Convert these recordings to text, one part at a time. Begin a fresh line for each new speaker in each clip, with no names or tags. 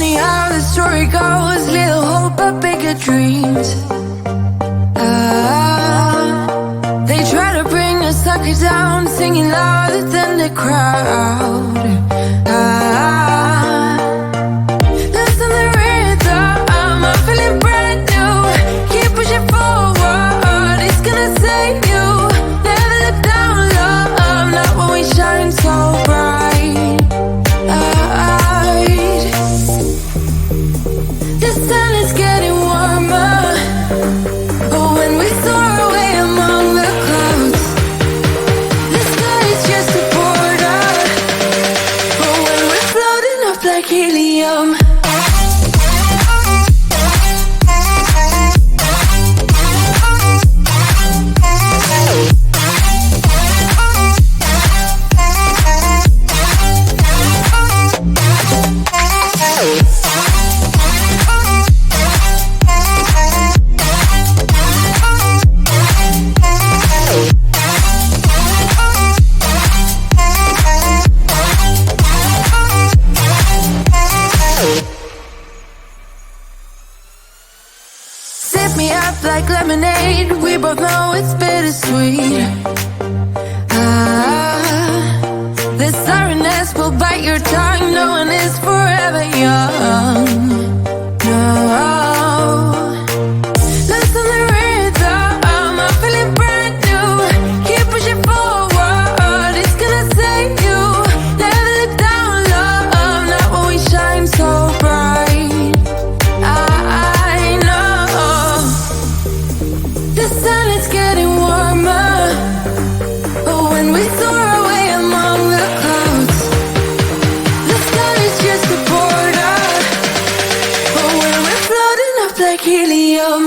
funny how the story goes. Little hope but bigger dreams. They try to bring a sucker down, singing louder than the crowd. Listen the rhythm, I'm feeling brand new. Keep pushing forward, it's gonna save you. Never look down, love, not when we shine so bright. The sun is getting warmer, but when we soar away among the clouds, the sky is just a border. But when we're floating up like helium, me up like lemonade. We both know it's bittersweet. The sorrowness will bite your tongue. No one is forever young. No. Listen the rhythm, I'm feeling brand new. Keep pushing forward, it's gonna save you. Never look down, love, not when we shine so bright. The sun is getting warmer, but when we soar away among the clouds, the sky is just a border. But when we're floating up like helium,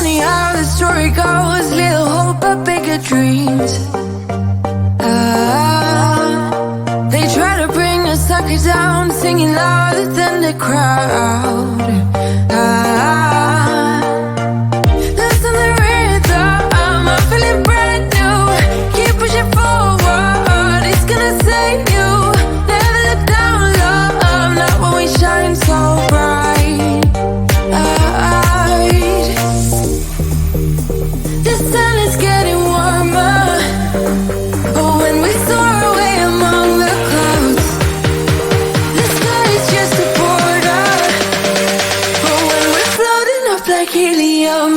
funny how the story goes. Little hope but bigger dreams. They try to bring a sucker down, singing louder than the crowd. Listen the rhythm, I'm feeling brand new. Keep pushing forward, it's gonna save you. Never look down, love, not when we shine so bright. The sun is getting warmer, but when we soar away among the clouds, the sky is just a border. But when we're floating up like helium,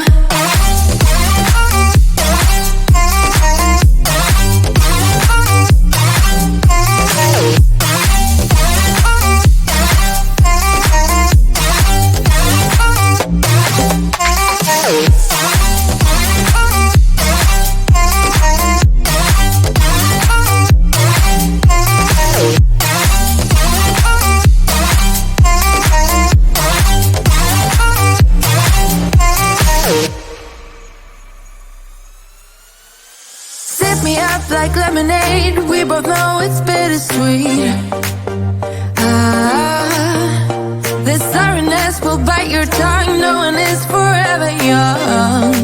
sip me up like lemonade. We both know it's bittersweet. The sorrowness will bite your tongue. No one is forever young.